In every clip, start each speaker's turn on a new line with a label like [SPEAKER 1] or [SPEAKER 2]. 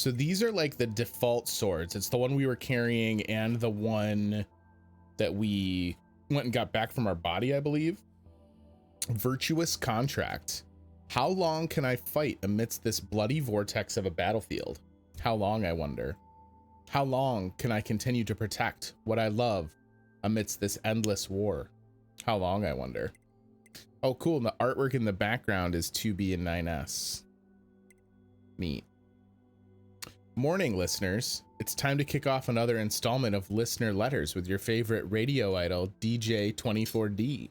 [SPEAKER 1] So these are like the default swords. It's the one we were carrying and the one that we went and got back from our body, I believe. Virtuous contract. How long can I fight amidst this bloody vortex of a battlefield? How long, I wonder? How long can I continue to protect what I love amidst this endless war? How long, I wonder? Oh, cool. And the artwork in the background is 2B and 9S. Neat. Morning, listeners. It's time to kick off another installment of Listener Letters with your favorite radio idol, DJ24D.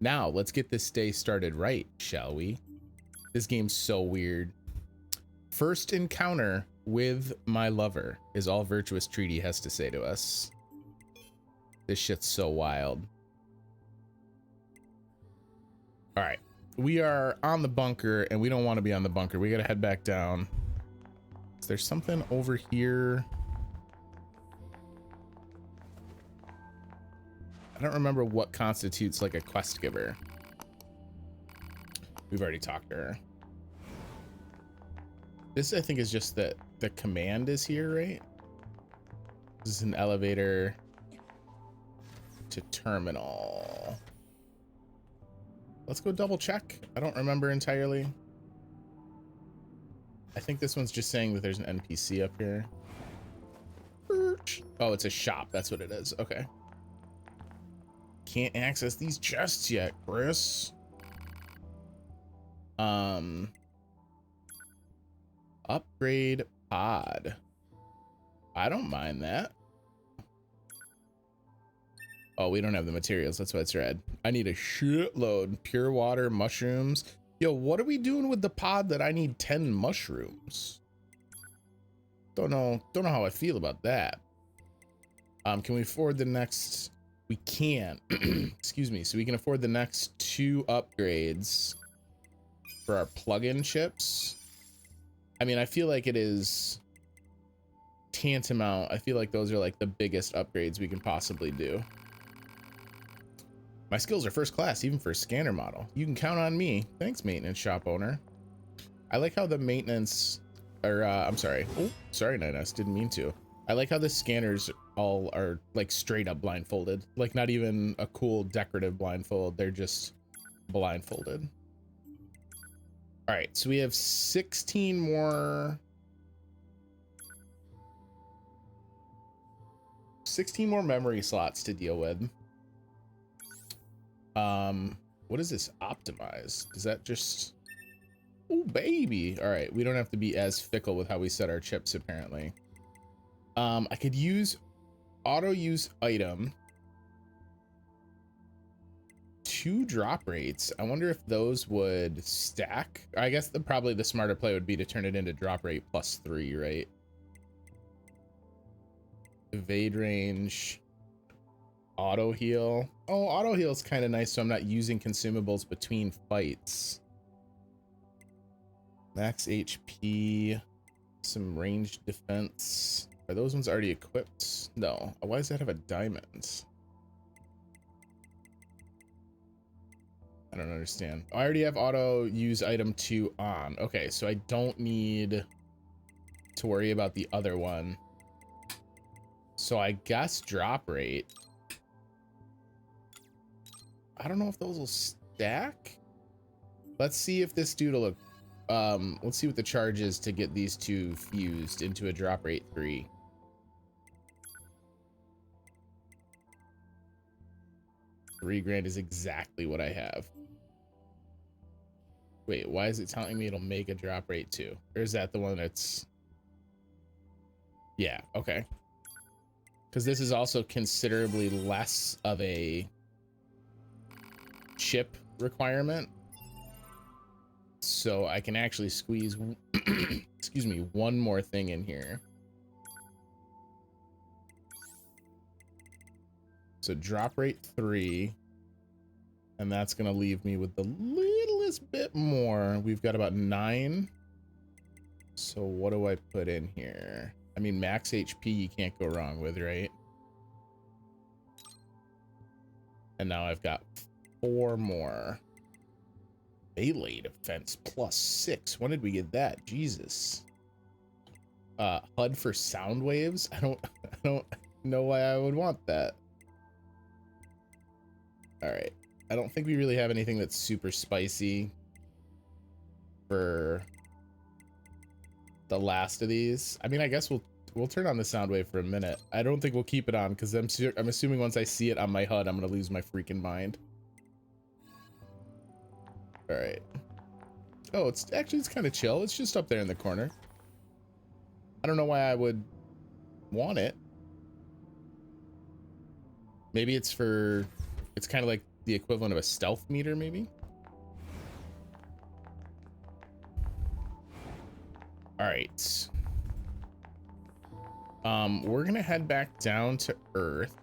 [SPEAKER 1] Now, let's get this day started right, shall we? This game's so weird. First encounter with my lover is all Virtuous Treaty has to say to us. This shit's so wild. All right, we are on the bunker and we don't want to be on the bunker. We got to head back down. There's something over here. I don't remember what constitutes like a quest giver. We've already talked to her. This, I think, is just that the command is here, right? This is an elevator to terminal. Let's go double check. I don't remember entirely. I think this one's just saying that there's an NPC up here. Oh, it's a shop. That's what it is. Okay. Can't access these chests yet, Chris. Upgrade pod. I don't mind that. Oh, we don't have the materials. That's why it's red. I need a shitload. Pure water, mushrooms. Yo, what are we doing with the pod that I need 10 mushrooms? Don't know how I feel about that. Can we afford the next? We can. Excuse me. So we can afford the next 2 upgrades for our plug-in chips. I mean, I feel like it is tantamount. I feel like those are like the biggest upgrades we can possibly do. My skills are first class, even for a scanner model. You can count on me. Thanks, maintenance shop owner. I like how the maintenance, or I'm sorry. Oh, sorry, 9S, didn't mean to. I like how the scanners all are like straight up blindfolded. Like not even a cool decorative blindfold. They're just blindfolded. All right, so we have 16 more. 16 more memory slots to deal with. What is this optimize? Does that just, oh baby. All right, we don't have to be as fickle with how we set our chips apparently. I could use auto use item, 2 drop rates. I wonder if those would stack. I guess probably the smarter play would be to turn it into drop rate +3, right? Evade range. Auto heal. Oh, auto heal is kind of nice, so I'm not using consumables between fights. Max HP, some ranged defense. Are those ones already equipped? No. Why does that have a diamond? I don't understand. I already have auto use item 2 on. Okay, so I don't need to worry about the other one. So I guess drop rate. I don't know if those will stack. Let's see if this dude will look. Let's see what the charge is to get these 2 fused into a drop rate 3. $3,000 is exactly what I have. Wait, why is it telling me it'll make a drop rate 2? Or is that the one that's? Yeah, okay. Because this is also considerably less of a chip requirement, so I can actually squeeze excuse me, 1 more thing in here. So drop rate 3, and that's gonna leave me with the littlest bit more. We've got about 9. So what do I put in here? I mean, max HP you can't go wrong with, right? And now I've got 4 more. Melee defense +6. When did we get that? Jesus. HUD for sound waves. I don't know why I would want that. All right. I don't think we really have anything that's super spicy for the last of these. I mean, I guess we'll turn on the sound wave for a minute. I don't think we'll keep it on because I'm assuming once I see it on my HUD, I'm gonna lose my freaking mind. All right. Oh, it's kind of chill. It's just up there in the corner. I don't know why I would want it. Maybe it's kind of like the equivalent of a stealth meter, maybe. All right. We're gonna head back down to Earth.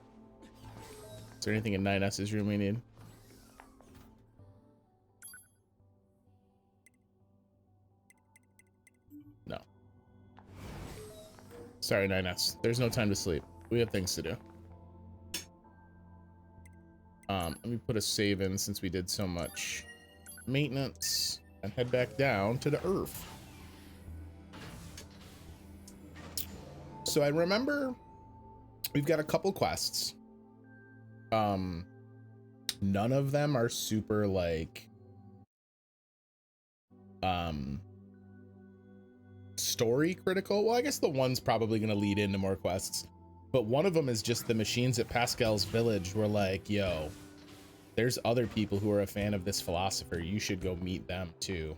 [SPEAKER 1] Is there anything in 9S's room we need? No. Sorry, 9S. There's no time to sleep. We have things to do. Let me put a save in since we did so much maintenance and head back down to the Earth. So I remember we've got a couple quests. None of them are super like story critical. Well, I guess the one's probably going to lead into more quests, but one of them is just the machines at Pascal's village were like, yo, there's other people who are a fan of this philosopher. You should go meet them too.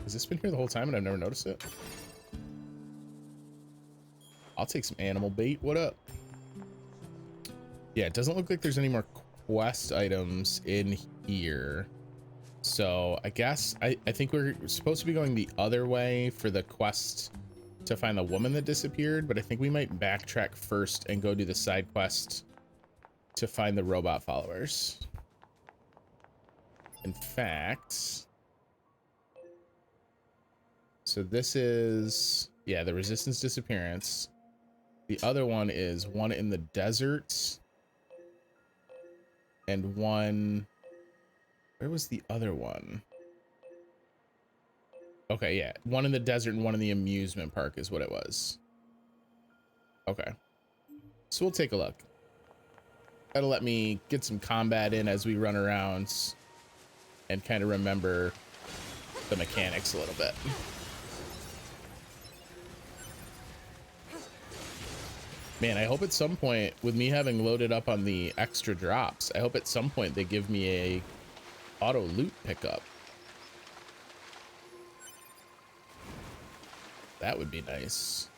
[SPEAKER 1] Has this been here the whole time and I've never noticed it? I'll take some animal bait. What up? Yeah, it doesn't look like there's any more quest items in here. So I guess I think we're supposed to be going the other way for the quest to find the woman that disappeared, but I think we might backtrack first and go do the side quest to find the robot followers. In fact, so this is, yeah, the resistance disappearance. The other one is one in the desert and one, where was the other one? Okay, yeah, one in the desert and one in the amusement park is what it was. Okay, so we'll take a look. That'll let me get some combat in as we run around and kind of remember the mechanics a little bit. Man, I hope at some point, with me having loaded up on the extra drops, I hope at some point they give me a auto loot pickup. That would be nice.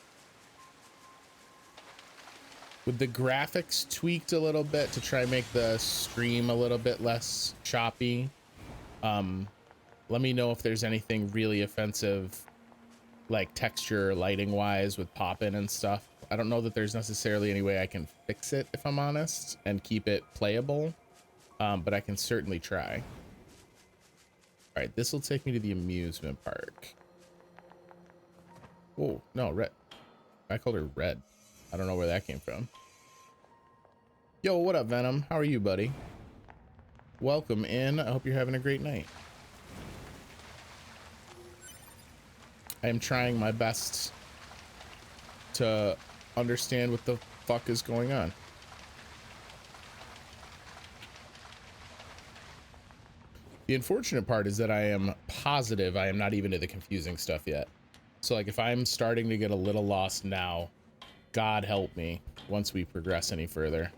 [SPEAKER 1] With the graphics tweaked a little bit to try and make the stream a little bit less choppy, let me know if there's anything really offensive, like texture or lighting wise with pop-in and stuff. I don't know that there's necessarily any way I can fix it, if I'm honest, and keep it playable, but I can certainly try. All right, this will take me to the amusement park. Oh, no, Red. I called her Red. I don't know where that came from. Yo, what up, Venom? How are you, buddy? Welcome in. I hope you're having a great night. I am trying my best to understand what the fuck is going on. The unfortunate part is that I am positive I am not even to the confusing stuff yet. So like if I'm starting to get a little lost now, God help me once we progress any further.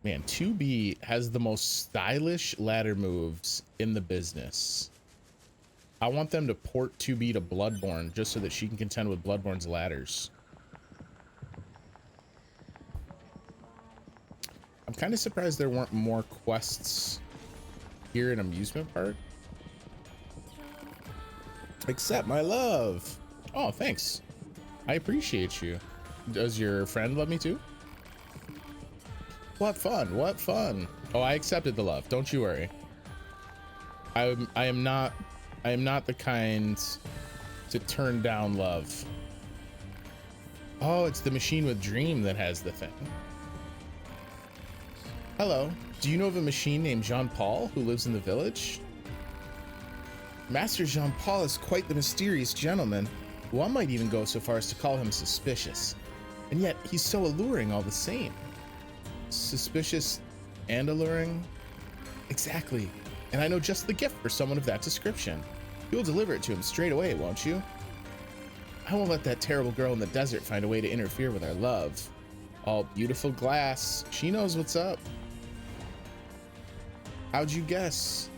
[SPEAKER 1] Man, 2B has the most stylish ladder moves in the business. I want them to port 2B to Bloodborne just so that she can contend with Bloodborne's ladders. I'm kind of surprised there weren't more quests here in Amusement Park. Accept my love. Oh, thanks. I appreciate you. Does your friend love me too? What fun, what fun. Oh, I accepted the love, don't you worry. I am not the kind to turn down love. Oh, it's the machine with Dream that has the thing. Hello, do you know of a machine named Jean-Paul who lives in the village? Master Jean-Paul is quite the mysterious gentleman. One might even go so far as to call him suspicious. And yet, he's so alluring all the same. Suspicious and alluring? Exactly. And I know just the gift for someone of that description. You'll deliver it to him straight away, won't you? I won't let that terrible girl in the desert find a way to interfere with our love. All beautiful glass. She knows what's up. How'd you guess?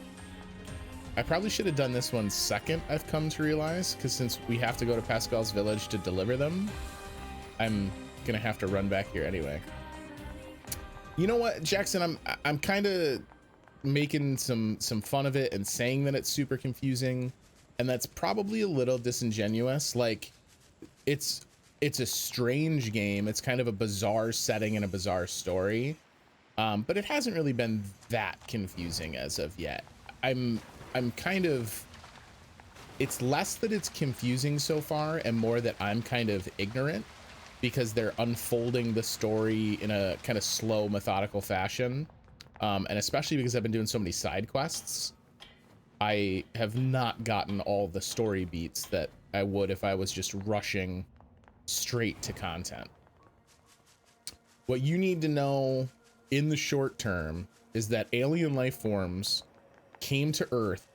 [SPEAKER 1] I probably should have done this one second, I've come to realize, because since we have to go to Pascal's village to deliver them, I'm gonna have to run back here anyway. You know what, Jackson, I'm kind of making some fun of it and saying that it's super confusing, and that's probably a little disingenuous. Like, it's a strange game. It's kind of a bizarre setting and a bizarre story, but it hasn't really been that confusing as of yet. I'm kind of, it's less that it's confusing so far and more that I'm kind of ignorant, because they're unfolding the story in a kind of slow, methodical fashion. And especially because I've been doing so many side quests, I have not gotten all the story beats that I would if I was just rushing straight to content. What you need to know in the short term is that alien life forms came to Earth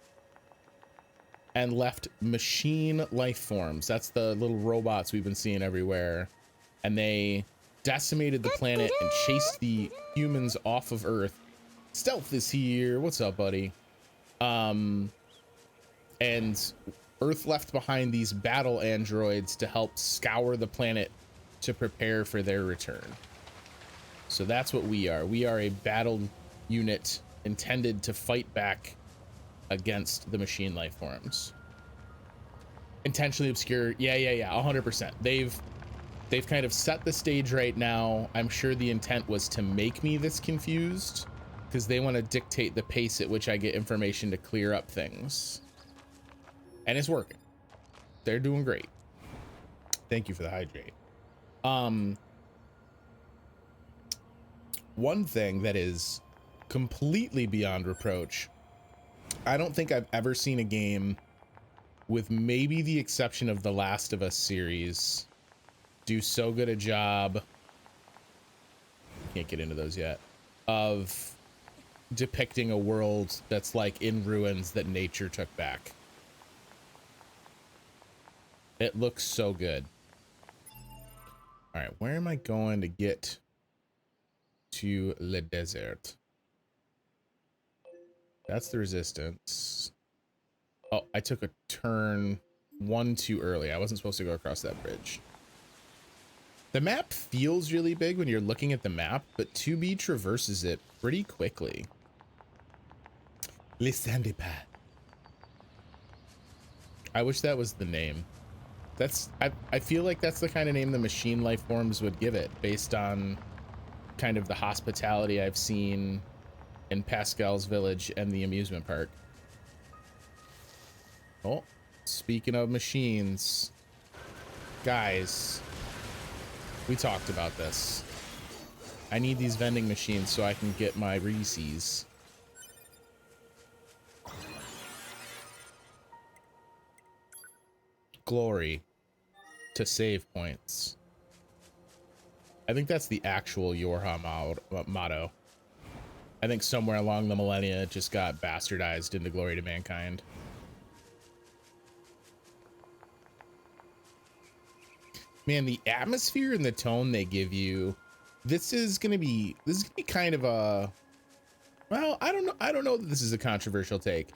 [SPEAKER 1] and left machine life forms. That's the little robots we've been seeing everywhere. And they decimated the planet and chased the humans off of Earth. Stealth is here. What's up, buddy? And Earth left behind these battle androids to help scour the planet to prepare for their return. So that's what we are. We are a battle unit intended to fight back against the machine life forms. Intentionally obscure. Yeah, 100%. They've kind of set the stage right now. I'm sure the intent was to make me this confused, because they want to dictate the pace at which I get information to clear up things. And it's working. They're doing great. Thank you for the hydrate. One thing that is completely beyond reproach, I don't think I've ever seen a game, with maybe the exception of the Last of Us series, do so good a job, can't get into those yet, of depicting a world that's like in ruins that nature took back. It looks so good. All right, where am I going to get to Le Desert? That's the resistance. Oh, I took a turn one too early. I wasn't supposed to go across that bridge. The map feels really big when you're looking at the map, but 2B traverses it pretty quickly. Le Sandipat. I wish that was the name. That's, I feel like that's the kind of name the machine life forms would give it, based on kind of the hospitality I've seen in Pascal's village and the amusement park. Oh, speaking of machines, guys, we talked about this. I need these vending machines so I can get my Reese's. Glory to save points. I think that's the actual YoRHa motto. I think somewhere along the millennia it just got bastardized into glory to mankind. Man, the atmosphere and the tone they give you, this is gonna be kind of a, well, I don't know that this is a controversial take.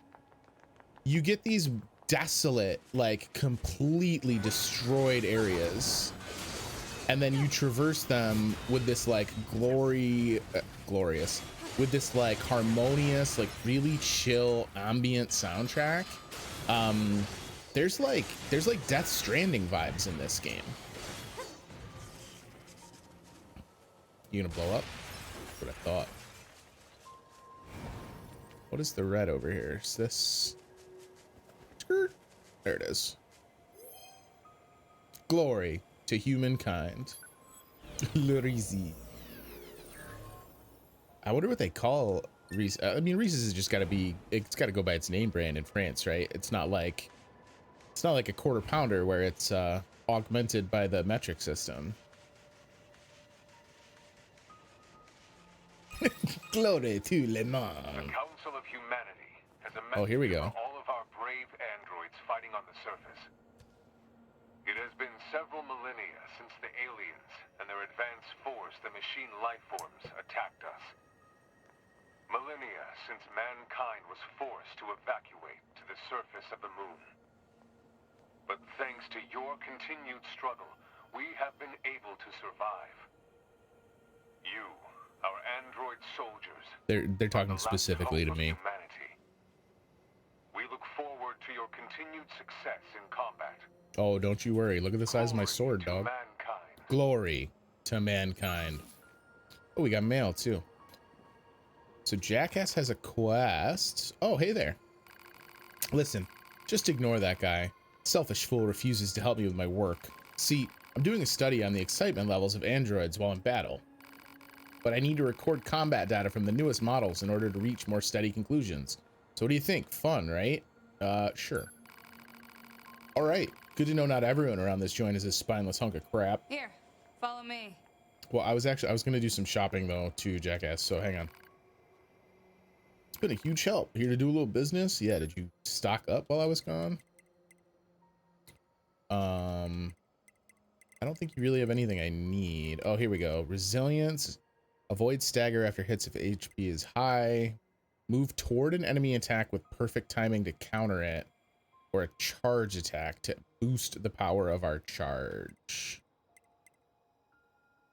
[SPEAKER 1] You get these desolate, like completely destroyed areas, and then you traverse them with this like glorious, with this like harmonious, like really chill ambient soundtrack. There's like Death Stranding vibes in this game. You gonna blow up? That's what I thought. What is the red over here? Is this? Skirt. There it is. Glory to humankind. Lurizi. I wonder what they call Reese. I mean, Reese's has just got to be. It's got to go by its name brand in France, right? It's not like a quarter pounder where it's augmented by the metric system. Glory to Le Mans.
[SPEAKER 2] The Council of Humanity has a
[SPEAKER 1] Oh, here we go.
[SPEAKER 2] for all of our brave androids fighting on the surface. It has been several millennia since the aliens and their advanced force, the machine life forms, attacked us. Millennia since mankind was forced to evacuate to the surface of the moon. But thanks to your continued struggle, we have been able to survive. You, our android soldiers,
[SPEAKER 1] They're talking specifically to me.
[SPEAKER 2] Humanity. We look forward to your continued success in combat.
[SPEAKER 1] Oh, don't you worry. Look at the size of my sword, dog.
[SPEAKER 2] Mankind.
[SPEAKER 1] Glory to mankind. Oh, we got mail too. So Jackass has a quest. Oh, hey there. Listen, just ignore that guy. Selfish fool refuses to help me with my work. See, I'm doing a study on the excitement levels of androids while in battle. But I need to record combat data from the newest models in order to reach more steady conclusions. So what do you think? Fun, right? Sure. All right. Good to know not everyone around this joint is a spineless hunk of crap.
[SPEAKER 3] Here, follow me.
[SPEAKER 1] Well, I was going to do some shopping though too, Jackass. So hang on. It's been a huge help. Here to do a little business. Yeah. Did you stock up while I was gone? I don't think you really have anything I need. Oh, here we go. Resilience. Avoid stagger after hits if HP is high. Move toward an enemy attack with perfect timing to counter it. Or a charge attack to boost the power of our charge.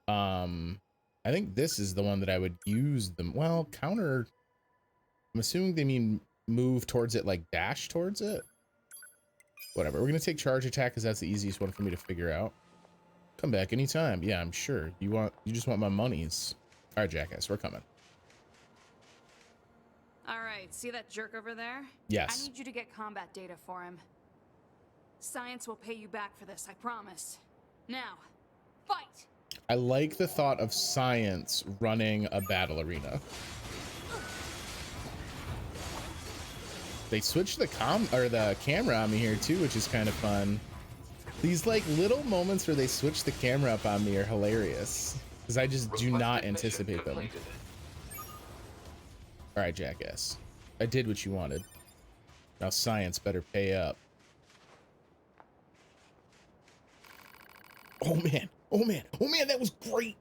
[SPEAKER 1] I think this is the one that I would use them. Well, counter. I'm assuming they mean move towards it, like dash towards it. Whatever. We're gonna take charge attack because that's the easiest one for me to figure out. Come back anytime. Yeah, I'm sure. You just want my monies. All right, Jackass, we're coming.
[SPEAKER 3] All right, see that jerk over there?
[SPEAKER 1] Yes.
[SPEAKER 3] I need you to get combat data for him. Science will pay you back for this, I promise. Now, fight!
[SPEAKER 1] I like the thought of science running a battle arena. They switched the camera on me here too, which is kind of fun. These like little moments where they switch the camera up on me are hilarious because I just do not anticipate them. All right, Jackass. I did what you wanted. Now science better pay up. Oh man. Oh man. Oh man, that was great.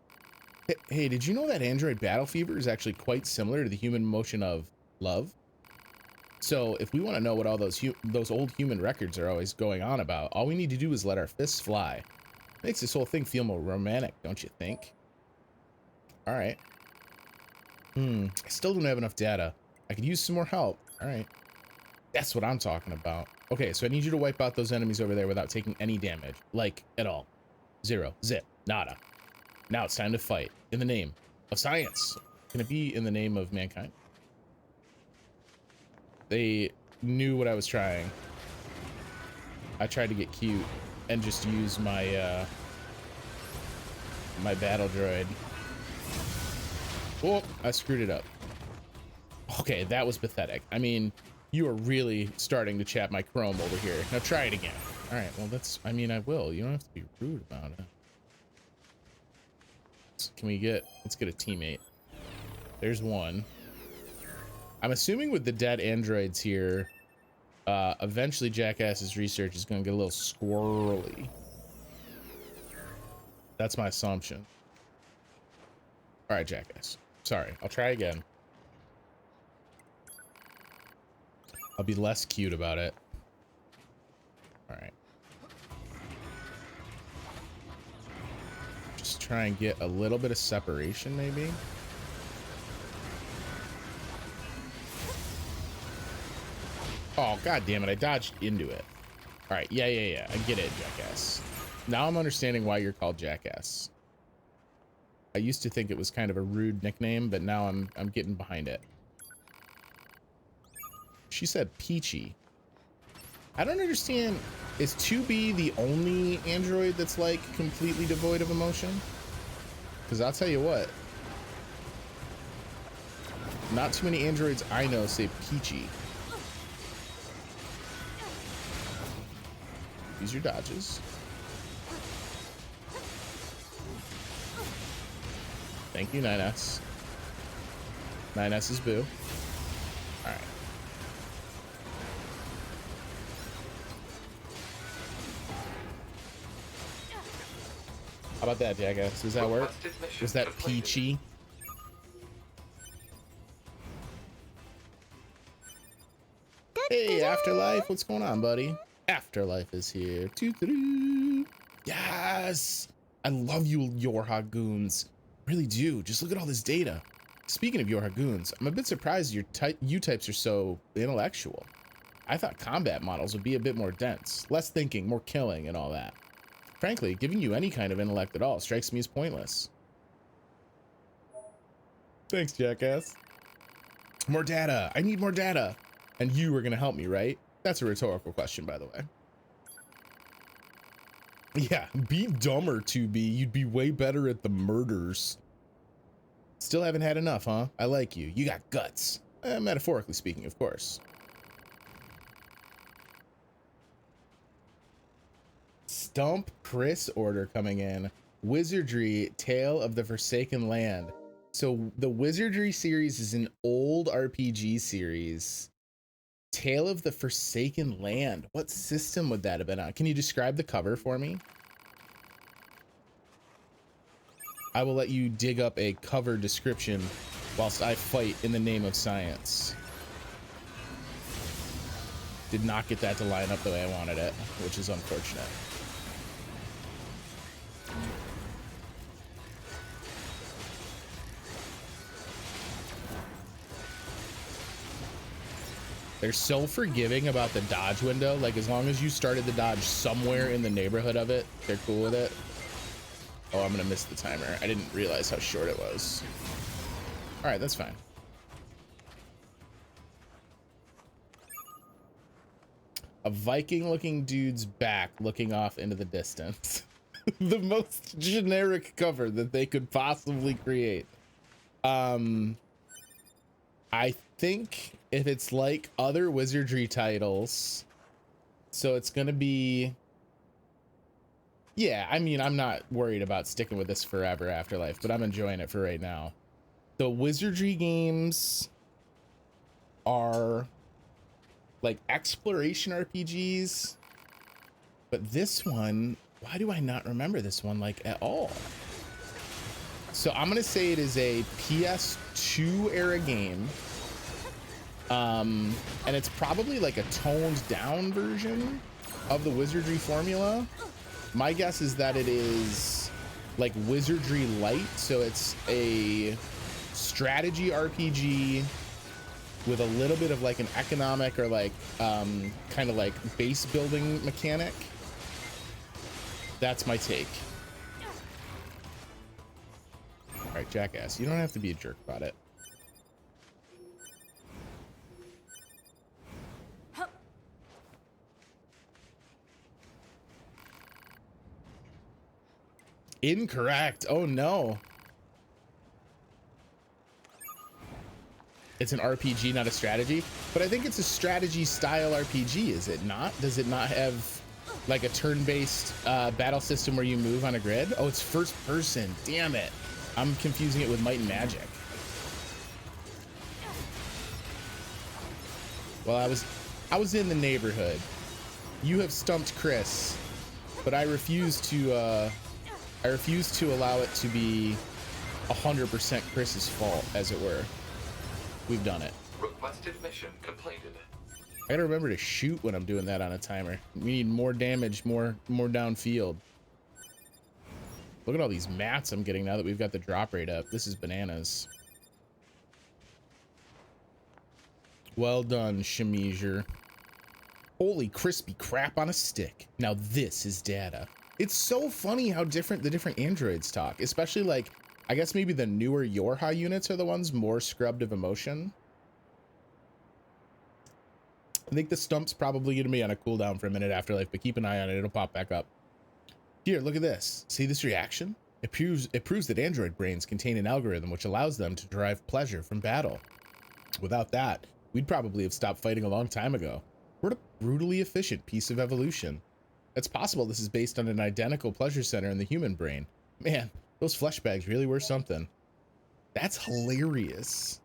[SPEAKER 1] Hey, did you know that android battle fever is actually quite similar to the human emotion of love? So if we want to know what all those old human records are always going on about, all we need to do is let our fists fly. Makes this whole thing feel more romantic, don't you think? All right. I still don't have enough data. I could use some more help. All right. That's what I'm talking about. Okay, so I need you to wipe out those enemies over there without taking any damage. Like, at all. Zero. Zip. Nada. Now it's time to fight. In the name of science. Can it be in the name of mankind? They knew what I was trying. I tried to get cute and just use my my battle droid. Oh, I screwed it up. Okay, that was pathetic. I mean, you are really starting to chap my chrome over here. Now try it again. All right, well, I mean, I will. You don't have to be rude about it. Let's get a teammate. There's one. I'm assuming with the dead androids here, eventually Jackass's research is going to get a little squirrely. That's my assumption. All right, Jackass. Sorry, I'll try again. I'll be less cute about it. All right. Just try and get a little bit of separation, maybe. Oh, god damn it, I dodged into it. All right, yeah, I get it, Jackass. Now I'm understanding why you're called Jackass. I used to think it was kind of a rude nickname, but now I'm getting behind it. She said Peachy. I don't understand. Is 2B the only android that's like completely devoid of emotion? Because I'll tell you what. Not too many androids I know say Peachy. Use your dodges. Thank you, 9S. 9S is boo. All right. How about that, Jackass? Does that work? Was that Peachy? Hey, Afterlife, what's going on, buddy? Afterlife is here. Yes! I love you, YoRHa goons. Really do. Just look at all this data. Speaking of YoRHa goons, I'm a bit surprised your U-types are so intellectual. I thought combat models would be a bit more dense, less thinking, more killing, and all that. Frankly, giving you any kind of intellect at all strikes me as pointless. Thanks, Jackass. More data. I need more data. And you are going to help me, right? That's a rhetorical question, by the way. Yeah, be dumber, 2B. You'd be way better at the murders. Still haven't had enough, huh? I like you. You got guts. Metaphorically speaking, of course. Stump Chris order coming in. Wizardry, Tale of the Forsaken Land. So the Wizardry series is an old RPG series. Tale of the Forsaken Land. What system would that have been on? Can you describe the cover for me? I will let you dig up a cover description whilst I fight in the name of science. Did not get that to line up the way I wanted it, which is unfortunate. They're so forgiving about the dodge window. Like, as long as you started the dodge somewhere in the neighborhood of it, they're cool with it. Oh, I'm gonna miss the timer. I didn't realize how short it was. All right, that's fine. A Viking-looking dude's back looking off into the distance. The most generic cover that they could possibly create. I think if it's like other Wizardry titles, so it's gonna be, yeah, I mean, I'm not worried about sticking with this forever, Afterlife, but I'm enjoying it for right now. The Wizardry games are like exploration RPGs, but this one, why do I not remember this one like at all? So I'm gonna say it is a PS2 era game. And it's probably like a toned down version of the Wizardry formula. My guess is that it is like Wizardry Light, so it's a strategy RPG with a little bit of like an economic or like kind of like base building mechanic. That's my take. All right, Jackass, you don't have to be a jerk about it. Incorrect. Oh no. It's an RPG, not a strategy, but I think it's a strategy style RPG, is it not? Does it not have like a turn-based battle system where you move on a grid? Oh, it's first person. Damn it. I'm confusing it with Might and Magic. Well, I was in the neighborhood. You have stumped Chris, but I refuse to allow it to be 100% Chris's fault, as it were. We've done it.
[SPEAKER 4] Requested mission completed.
[SPEAKER 1] I gotta remember to shoot when I'm doing that on a timer. We need more damage, more downfield. Look at all these mats I'm getting now that we've got the drop rate up. This is bananas. Well done, Shamizer. Holy crispy crap on a stick. Now this is data. It's so funny how different the different androids talk, especially like, I guess maybe the newer YoRHa units are the ones more scrubbed of emotion. I think the stump's probably gonna be on a cooldown for a minute, Afterlife, but keep an eye on it. It'll pop back up. Here, look at this. See this reaction? It proves that android brains contain an algorithm which allows them to derive pleasure from battle. Without that, we'd probably have stopped fighting a long time ago. What a brutally efficient piece of evolution. It's possible this is based on an identical pleasure center in the human brain. Man, those flesh bags really were something. That's hilarious.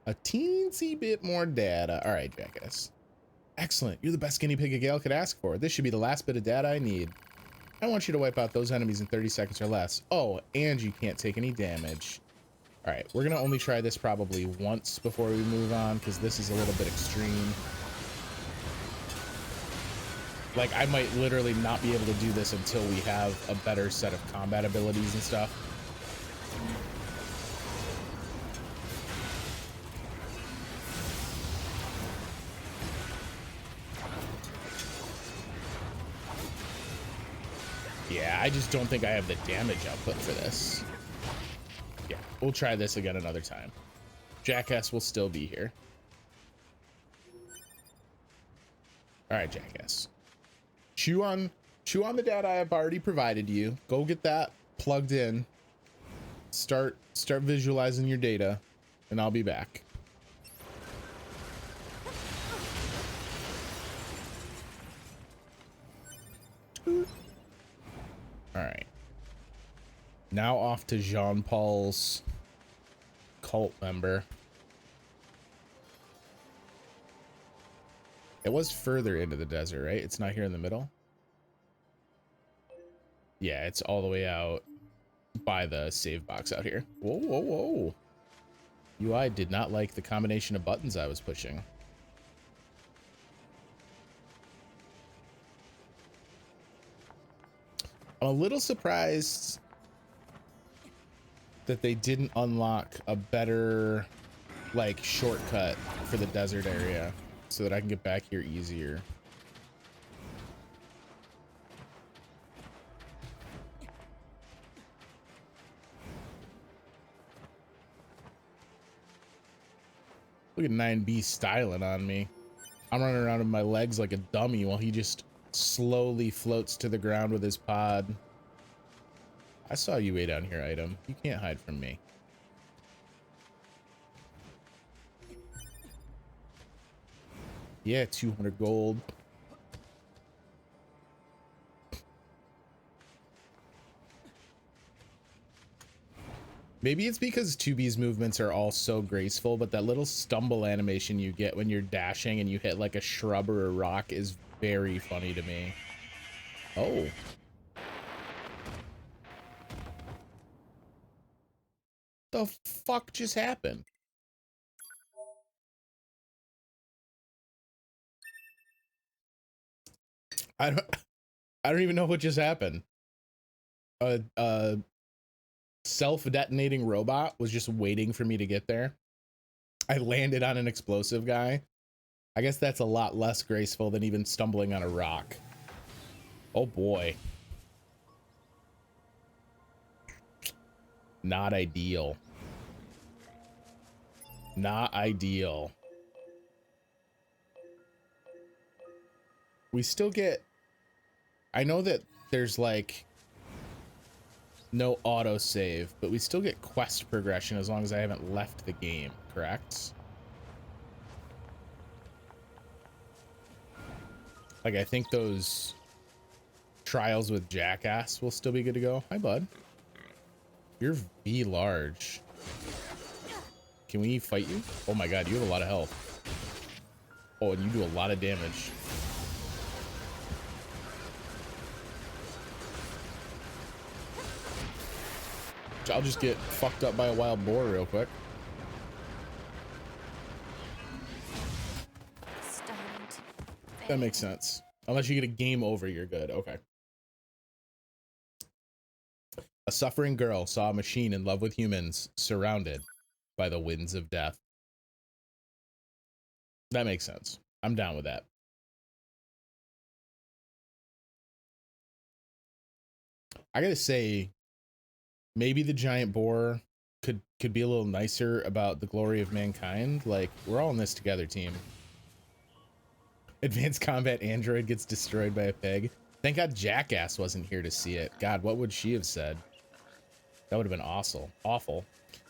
[SPEAKER 1] A teensy bit more data. All right, Jackass. Excellent. You're the best guinea pig a Gale could ask for. This should be the last bit of data I need. I want you to wipe out those enemies in 30 seconds or less. Oh, and you can't take any damage. All right, we're going to only try this probably once before we move on, because this is a little bit extreme. Like, I might literally not be able to do this until we have a better set of combat abilities and stuff. Yeah, I just don't think I have the damage output for this. Yeah, we'll try this again another time. Jackass will still be here. All right, Jackass. Chew on the data I have already provided you. Go get that plugged in. Start visualizing your data, and I'll be back. All right. Now off to Jean-Paul's cult member. It was further into the desert, right? It's not here in the middle. Yeah, it's all the way out by the save box out here. Whoa, whoa, whoa. UI did not like the combination of buttons I was pushing. I'm a little surprised that they didn't unlock a better, like, shortcut for the desert area so that I can get back here easier. Look at 9B styling on me. I'm running around with my legs like a dummy while he just slowly floats to the ground with his pod. I saw you way down here, item. You can't hide from me. Yeah, 200 gold. Maybe it's because 2B's movements are all so graceful, but that little stumble animation you get when you're dashing and you hit like a shrub or a rock is very funny to me. Oh. The fuck just happened? I don't even know what just happened. A self-detonating robot was just waiting for me to get there. I landed on an explosive guy. I guess that's a lot less graceful than even stumbling on a rock. Oh boy. Not ideal. Not ideal. We still get... I know that there's like no autosave, but we still get quest progression as long as I haven't left the game, correct? Like, I think those trials with Jackass will still be good to go. Hi, bud. You're V large. Can we fight you? Oh my god, you have a lot of health. Oh, and you do a lot of damage. I'll just get fucked up by a wild boar real quick. That makes sense. Unless you get a game over, you're good. Okay. A suffering girl saw a machine in love with humans, surrounded by the winds of death. That makes sense. I'm down with that. I gotta say, maybe the giant boar could be a little nicer about the glory of mankind. Like, we're all in this together, team. Advanced combat android gets destroyed by a pig. Thank God Jackass wasn't here to see it. God, what would she have said? That would have been awful. Awful.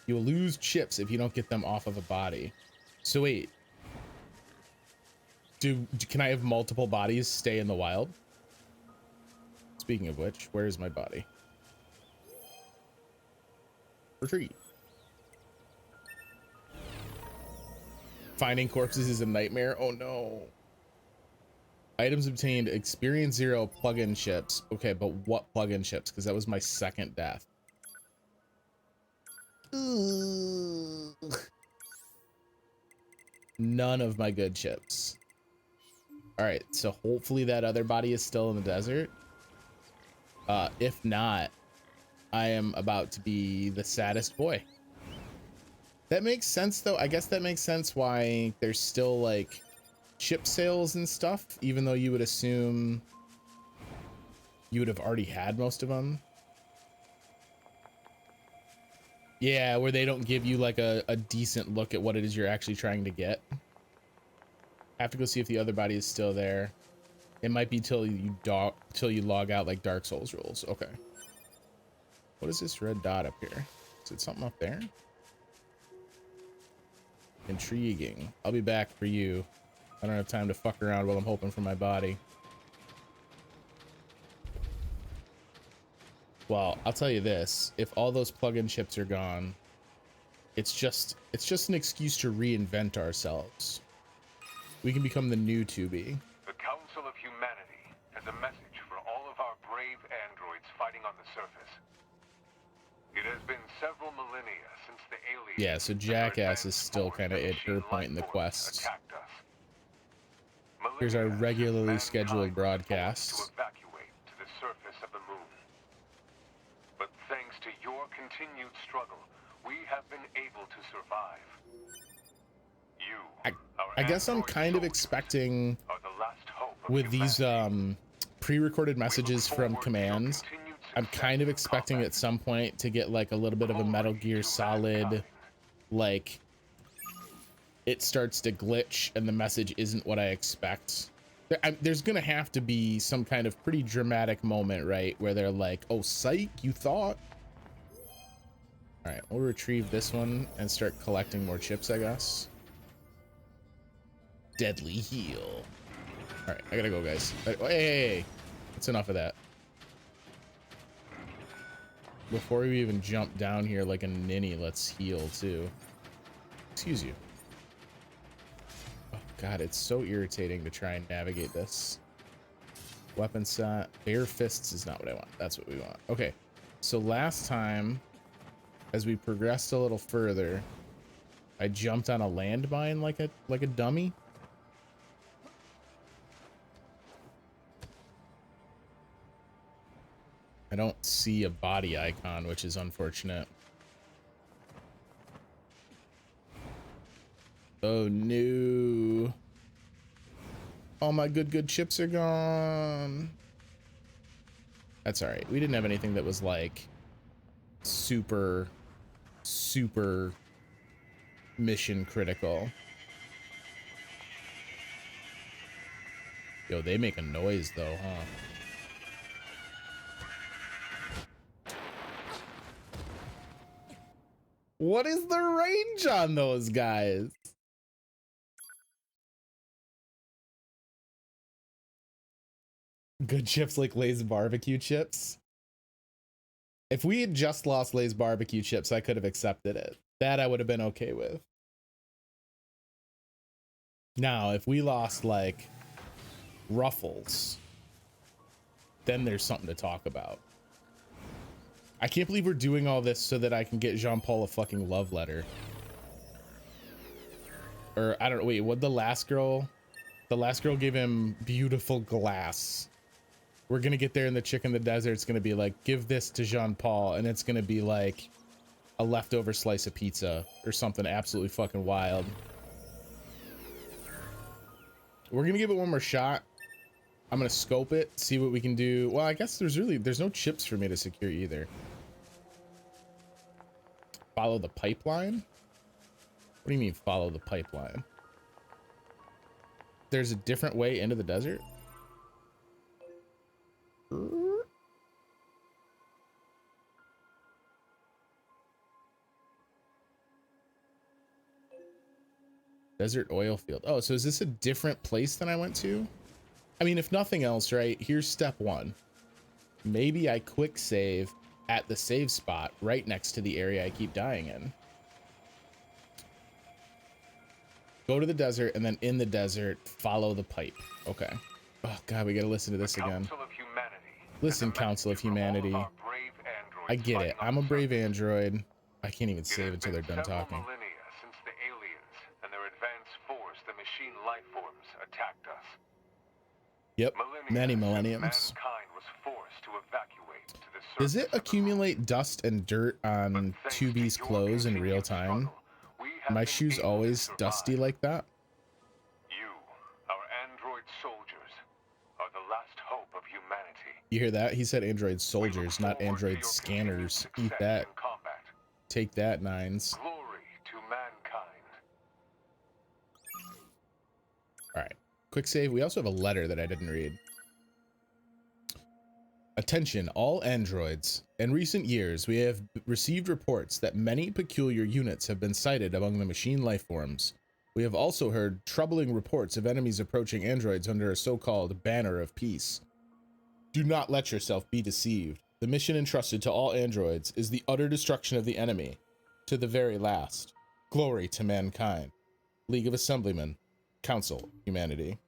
[SPEAKER 1] You will lose chips if you don't get them off of a body. So wait, can I have multiple bodies stay in the wild? Speaking of which, where is my body? Retreat. Finding corpses is a nightmare. Oh no. Items obtained, experience 0 plug-in ships. Okay, but what plug-in ships? Because that was my second death. Ugh. None of my good ships. All right, so hopefully that other body is still in the desert. If not, I am about to be the saddest boy. That makes sense though. I guess that makes sense why there's still like ship sales and stuff, even though you would assume you would have already had most of them. Yeah, where they don't give you like a decent look at what it is you're actually trying to get. I have to go see if the other body is still there. It might be till you log out like Dark Souls rules. Okay. What is this red dot up here? Is it something up there? Intriguing. I'll be back for you. I don't have time to fuck around while I'm hoping for my body. Well, I'll tell you this. If all those plug-in ships are gone, it's just an excuse to reinvent ourselves. We can become the new 2B.
[SPEAKER 2] The Council of Humanity has a message for all of our brave androids fighting on the surface. It has been several millennia since the aliens...
[SPEAKER 1] Yeah, so Jackass is still kind of at her point in the quest. Here's our regularly scheduled broadcast.
[SPEAKER 2] To evacuate to the surface of the moon. But thanks to your continued struggle, we have been able to survive. You,
[SPEAKER 1] I guess I'm kind of expecting with these pre-recorded messages from commands, I'm kind of expecting at some point to get like a little bit of a Metal Gear Solid, like it starts to glitch and the message isn't what I expect. There's gonna have to be some kind of pretty dramatic moment, right, where they're like, oh psych, you thought. All right, we'll retrieve this one and start collecting more chips, I guess. Deadly heal. All right, I gotta go, guys. Hey, that's enough of that. Before we even jump down here like a ninny, let's heal too. Excuse you. Oh god, it's so irritating to try and navigate this. Weapon set. Bare fists is not what I want. That's what we want. Okay, so last time, as we progressed a little further, I jumped on a landmine like a dummy. I don't see a body icon, which is unfortunate. Oh no. All my good chips are gone. That's all right. We didn't have anything that was like super mission critical. Yo, they make a noise though, huh? What is the range on those guys? Good chips like Lay's barbecue chips. If we had just lost Lay's barbecue chips, I could have accepted it. That I would have been okay with. Now, if we lost like Ruffles, then there's something to talk about. I can't believe we're doing all this so that I can get Jean-Paul a fucking love letter. Or I don't know, wait, what the last girl gave him beautiful glass. We're gonna get there and the chick in the desert's gonna be like, give this to Jean-Paul, and it's gonna be like a leftover slice of pizza or something absolutely fucking wild. We're gonna give it one more shot. I'm gonna scope it, see what we can do. Well, I guess there's no chips for me to secure either. Follow the pipeline? What do you mean follow the pipeline? There's a different way into the desert? Desert oil field. Oh, so is this a different place than I went to? I mean, if nothing else, right? Here's step one. Maybe I quick save at the save spot right next to the area I keep dying in. Go to the desert, and then in the desert, follow the pipe. Okay. Oh, God, we gotta listen to this again. Listen, Council of Humanity. I get it. I'm a brave android. I can't even save until they're done talking.
[SPEAKER 2] Millennia since the aliens and their advanced force, the machine life forms, attacked us.
[SPEAKER 1] Yep, many
[SPEAKER 2] Millennia
[SPEAKER 1] millenniums.
[SPEAKER 2] since mankind was forced to evacuate to the surface
[SPEAKER 1] Does it
[SPEAKER 2] of the moon.
[SPEAKER 1] accumulate dust and dirt on
[SPEAKER 2] But thanks to
[SPEAKER 1] 2B's
[SPEAKER 2] your
[SPEAKER 1] clothes in real
[SPEAKER 2] continued
[SPEAKER 1] time?
[SPEAKER 2] struggle, we have
[SPEAKER 1] My
[SPEAKER 2] been
[SPEAKER 1] shoes
[SPEAKER 2] able to
[SPEAKER 1] always
[SPEAKER 2] survive.
[SPEAKER 1] dusty like that?
[SPEAKER 2] You, our android soldiers, are the last hope of humanity.
[SPEAKER 1] You hear that? He said android
[SPEAKER 2] We look
[SPEAKER 1] soldiers, not
[SPEAKER 2] forward to
[SPEAKER 1] android
[SPEAKER 2] your
[SPEAKER 1] scanners.
[SPEAKER 2] continued
[SPEAKER 1] Eat
[SPEAKER 2] success
[SPEAKER 1] that.
[SPEAKER 2] in combat.
[SPEAKER 1] Take that, nines.
[SPEAKER 2] Glory to mankind.
[SPEAKER 1] All right, quick save. We also have a letter that I didn't read. Attention, all androids. In recent years, we have received reports that many peculiar units have been sighted among the machine life forms. We have also heard troubling reports of enemies approaching androids under a so-called banner of peace. Do not let yourself be deceived. The mission entrusted to all androids is the utter destruction of the enemy, to the very last. Glory to mankind. League of Assemblymen. Council, Humanity.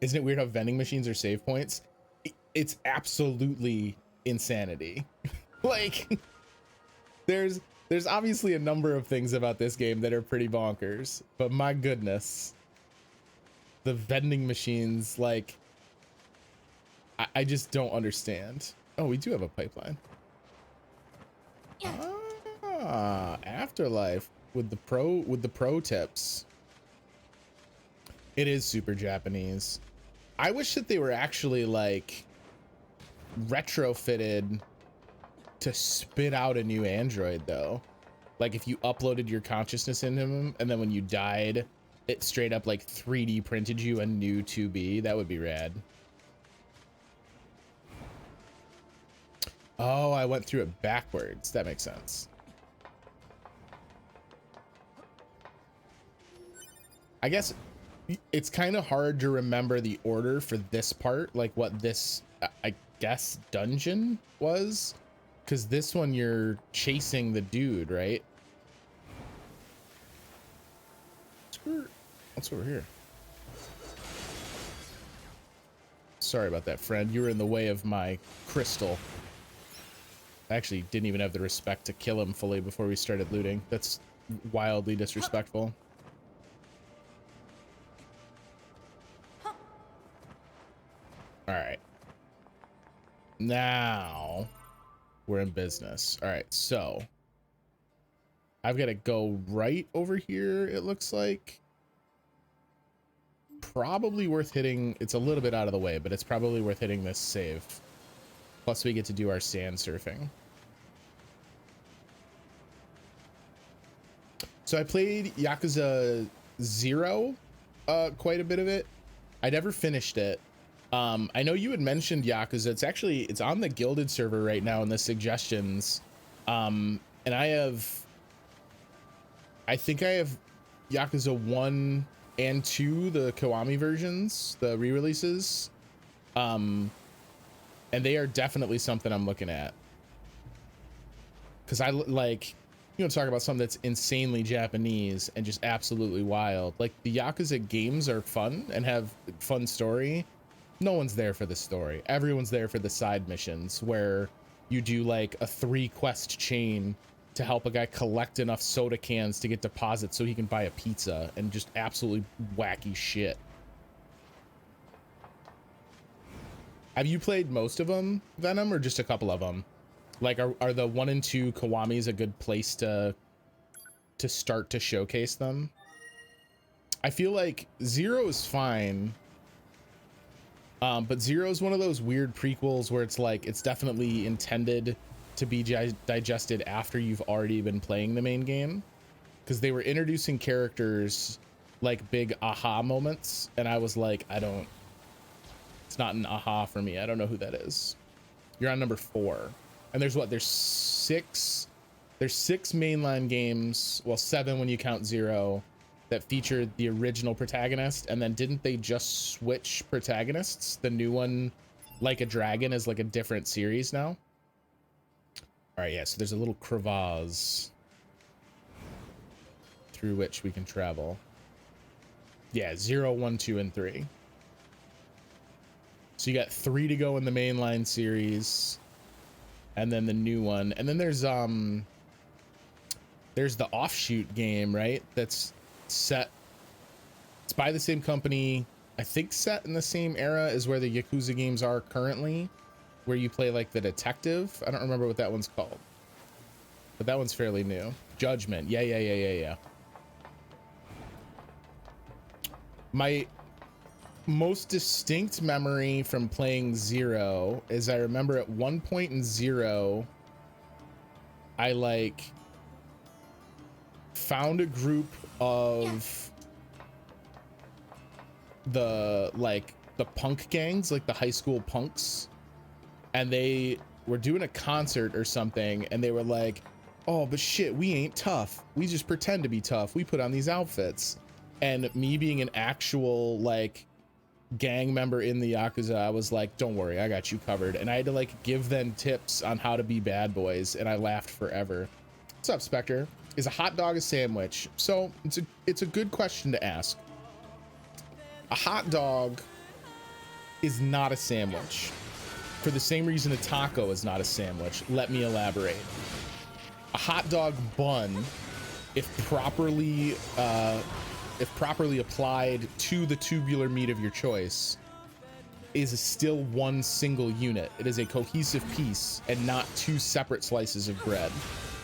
[SPEAKER 1] Isn't it weird how vending machines are save points? It's absolutely insanity. Like, there's obviously a number of things about this game that are pretty bonkers, but my goodness, the vending machines, like, I just don't understand. Oh, we do have a pipeline. Ah, Afterlife with the pro tips. It is super Japanese. I wish that they were actually like retrofitted to spit out a new android though. Like if you uploaded your consciousness into him and then when you died, it straight up like 3D printed you a new 2B, that would be rad. Oh, I went through it backwards. That makes sense. I guess it's kind of hard to remember the order for this part, like what this, I guess, dungeon was, because this one you're chasing the dude, right? What's over here? Sorry about that, friend. You were in the way of my crystal. I actually didn't even have the respect to kill him fully before we started looting. That's wildly disrespectful. All right. Now we're in business. All right, so I've got to go right over here, it looks like. Probably worth hitting. It's a little bit out of the way, but it's probably worth hitting this save. Plus we get to do our sand surfing. So I played Yakuza 0, quite a bit of it. I never finished it. I know you had mentioned Yakuza. It's on the Gilded server right now in the suggestions. And I think I have Yakuza 1 and 2, the Kiwami versions, the re-releases. And they are definitely something I'm looking at. Because I like, you know, talk about something that's insanely Japanese and just absolutely wild. Like the Yakuza games are fun and have fun story. No one's there for the story. Everyone's there for the side missions where you do like a 3-quest chain to help a guy collect enough soda cans to get deposits so he can buy a pizza, and just absolutely wacky shit. Have you played most of them, Venom, or just a couple of them? Like, are the 1 and 2 Kiwamis a good place to start to showcase them? I feel like 0 is fine. But 0 is one of those weird prequels where it's like, it's definitely intended to be digested after you've already been playing the main game. Because they were introducing characters like big aha moments. And I was like, it's not an aha for me. I don't know who that is. You're on number 4. And there's 6 mainline games. Well, 7 when you count 0. that featured the original protagonist, and then didn't they just switch protagonists? The new one, Like a Dragon, is like a different series now. All right, yeah, so there's a little crevasse through which we can travel. Yeah, 0, 1, 2, and 3. So you got 3 to go in the mainline series, and then the new one, and then there's the offshoot game, right? That's set. It's by the same company, I think, set in the same era as where the Yakuza games are currently, where you play like the detective. I don't remember what that one's called, but that one's fairly new. Judgment. Yeah. My most distinct memory from playing 0 is I remember at one point in 0, I like found a group of the punk gangs, like the high school punks, and they were doing a concert or something, and they were like, oh, but shit, we ain't tough, we just pretend to be tough, we put on these outfits. And me being an actual like gang member in the Yakuza, I was like, don't worry, I got you covered. And I had to like give them tips on how to be bad boys, and I laughed forever. What's up, Spectre? Is a hot dog a sandwich? So it's a good question to ask. A hot dog is not a sandwich for the same reason a taco is not a sandwich. Let me elaborate. A hot dog bun, if properly applied to the tubular meat of your choice, is still one single unit. It is a cohesive piece and not 2 separate slices of bread.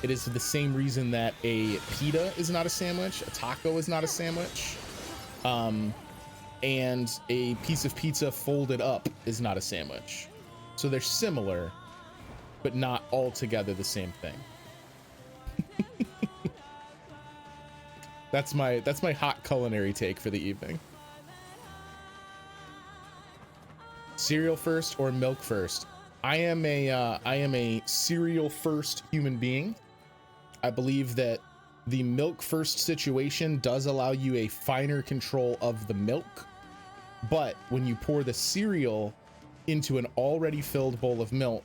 [SPEAKER 1] It is the same reason that a pita is not a sandwich, a taco is not a sandwich, and a piece of pizza folded up is not a sandwich. So they're similar, but not altogether the same thing. That's my hot culinary take for the evening. Cereal first or milk first? I am a cereal first human being. I believe that the milk first situation does allow you a finer control of the milk, but when you pour the cereal into an already filled bowl of milk,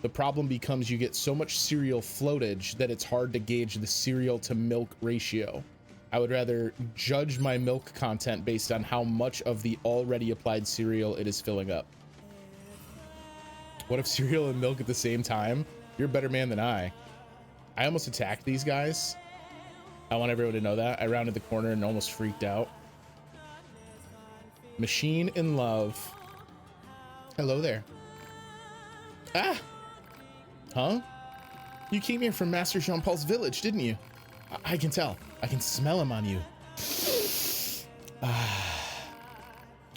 [SPEAKER 1] the problem becomes you get so much cereal floatage that it's hard to gauge the cereal to milk ratio. I would rather judge my milk content based on how much of the already applied cereal it is filling up. What if cereal and milk at the same time? You're a better man than I almost attacked these guys. I want everyone to know that. I rounded the corner and almost freaked out. Machine in love. Hello there. Ah! Huh? You came here from Master Jean-Paul's village, didn't you? I can tell. I can smell him on you.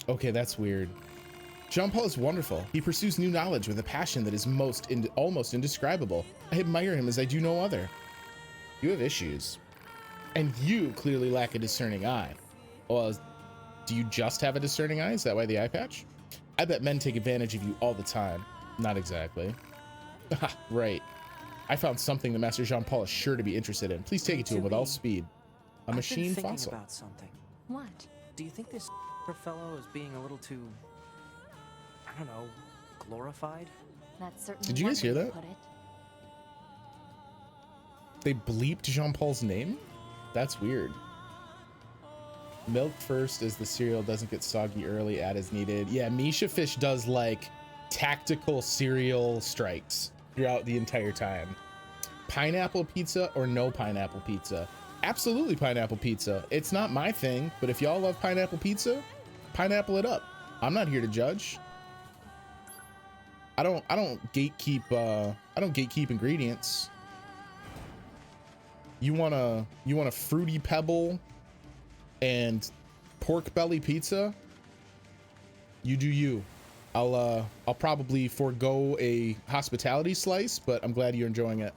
[SPEAKER 1] Okay, that's weird. Jean-Paul is wonderful. He pursues new knowledge with a passion that is almost indescribable. I admire him as I do no other. You have issues. And you clearly lack a discerning eye. Well, do you just have a discerning eye? Is that why the eye patch? I bet men take advantage of you all the time. Not exactly. Right. I found something that Master Jean-Paul is sure to be interested in. Please take it to him with all speed. A machine fossil.
[SPEAKER 5] About something.
[SPEAKER 3] What?
[SPEAKER 5] Do you think this fellow is being a little too, I don't know, glorified?
[SPEAKER 3] That's certainly.
[SPEAKER 1] Did you guys hear that?
[SPEAKER 3] Put it.
[SPEAKER 1] They bleeped Jean-Paul's name? That's weird. Milk first as the cereal doesn't get soggy early, add as needed. Yeah, Misha Fish does like tactical cereal strikes throughout the entire time. Pineapple pizza or no pineapple pizza? Absolutely pineapple pizza. It's not my thing, but if y'all love pineapple pizza, pineapple it up. I'm not here to judge. I don't gatekeep ingredients. You want a fruity pebble and pork belly pizza? You do you. I'll probably forego a hospitality slice, but I'm glad you're enjoying it.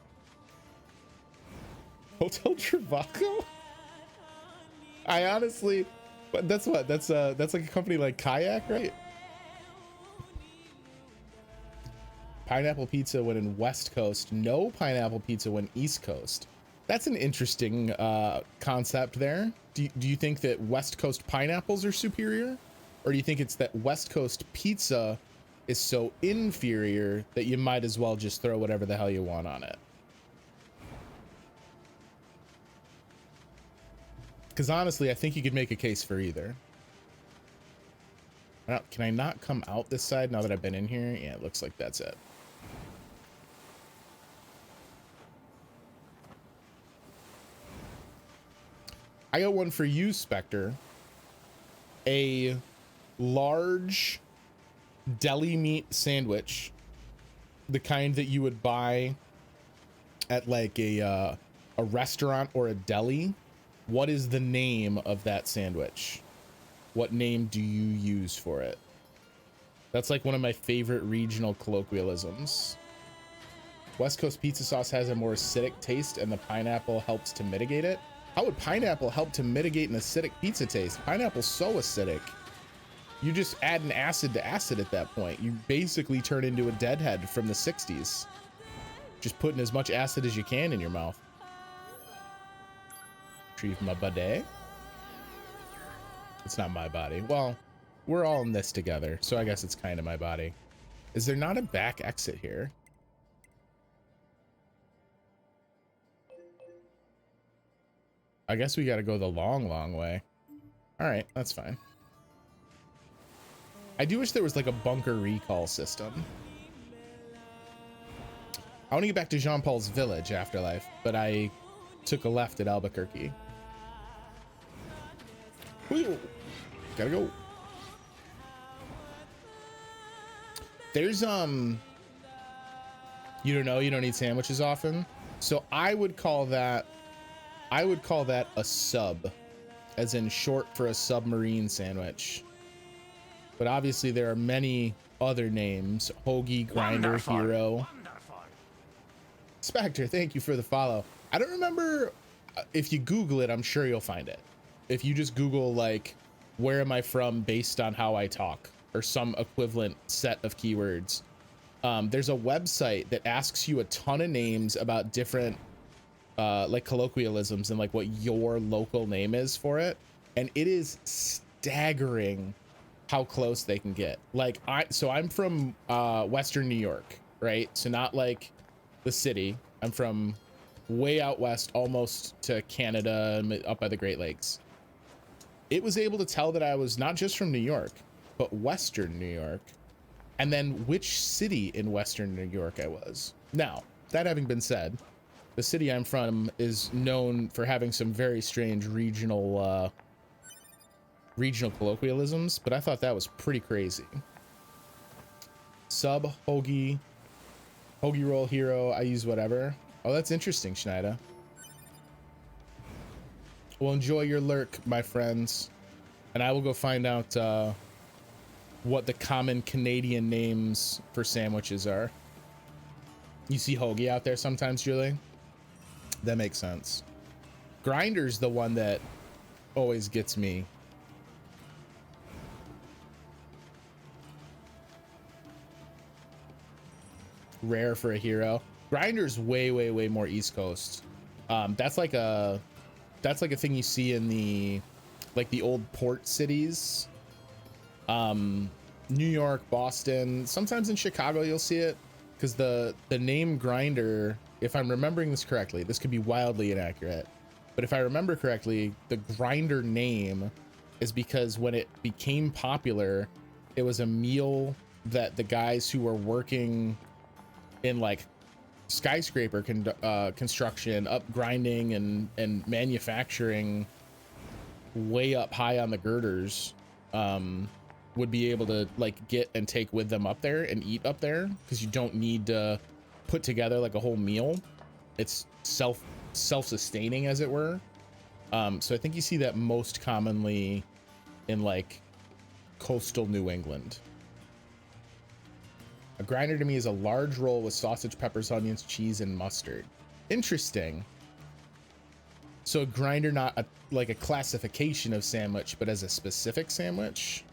[SPEAKER 1] Hotel Trivago? I honestly, but that's what? That's like a company like Kayak, right? Pineapple pizza when in West Coast, no pineapple pizza when East Coast. That's an interesting concept there. Do you think that West Coast pineapples are superior? Or do you think it's that West Coast pizza is so inferior that you might as well just throw whatever the hell you want on it? Because honestly, I think you could make a case for either. Can I not come out this side now that I've been in here? Yeah, it looks like that's it. I got one for you, Spectre. A large deli meat sandwich, the kind that you would buy at like a restaurant or a deli. What is the name of that sandwich? What name do you use for it? That's like one of my favorite regional colloquialisms. West Coast pizza sauce has a more acidic taste and the pineapple helps to mitigate it. How would pineapple help to mitigate an acidic pizza taste? Pineapple's so acidic. You just add an acid to acid at that point. You basically turn into a deadhead from the 60s. Just putting as much acid as you can in your mouth. Retrieve my body. It's not my body. Well, we're all in this together, so I guess it's kind of my body. Is there not a back exit here? I guess we got to go the long, long way. All right, that's fine. I do wish there was like a bunker recall system. I want to get back to Jean Paul's village afterlife, but I took a left at Albuquerque. Wheel. Gotta go. There's you don't eat sandwiches often, so I would call that a sub, as in short for a submarine sandwich. But obviously there are many other names: hoagie, grinder,
[SPEAKER 6] Wonderful.
[SPEAKER 1] hero.
[SPEAKER 6] Wonderful.
[SPEAKER 1] Spectre, thank you for the follow. I don't remember, if you Google it, I'm sure you'll find it. If you just Google like, where am I from based on how I talk, or some equivalent set of keywords, there's a website that asks you a ton of names about different like colloquialisms and like what your local name is for it, and it is staggering how close they can get. Like I'm from Western New York, right? So not like the city. I'm from way out west, almost to Canada, up by the Great Lakes. It was able to tell that I was not just from New York, but Western New York, and then which city in Western New York I was. Now, that having been said, the city I'm from is known for having some very strange regional colloquialisms, but I thought that was pretty crazy. Sub, hoagie roll, hero, I use whatever. Oh, that's interesting, Schneider. Well, enjoy your lurk, my friends, and I will go find out what the common Canadian names for sandwiches are. You see hoagie out there sometimes, Julie? That makes sense. Grinder's the one that always gets me. Rare for a hero. Grinder's way more East Coast. That's like a thing you see in the old port cities. New York, Boston, sometimes in Chicago you'll see it, because the name Grinder, if I'm remembering this correctly, this could be wildly inaccurate, but if I remember correctly, the Grinder name is because when it became popular, it was a meal that the guys who were working in like skyscraper construction, up grinding and manufacturing way up high on the girders, would be able to like get and take with them up there and eat up there, because you don't need to put together like a whole meal. It's self-sustaining, as it were. So I think you see that most commonly in like coastal New England. A grinder to me is a large roll with sausage, peppers, onions, cheese, and mustard. Interesting. So a grinder, not like a classification of sandwich, but as a specific sandwich.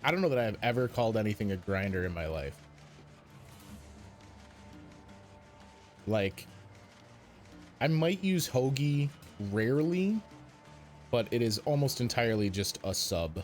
[SPEAKER 1] I don't know that I've ever called anything a grinder in my life. Like, I might use Hoagie rarely, but it is almost entirely just a sub.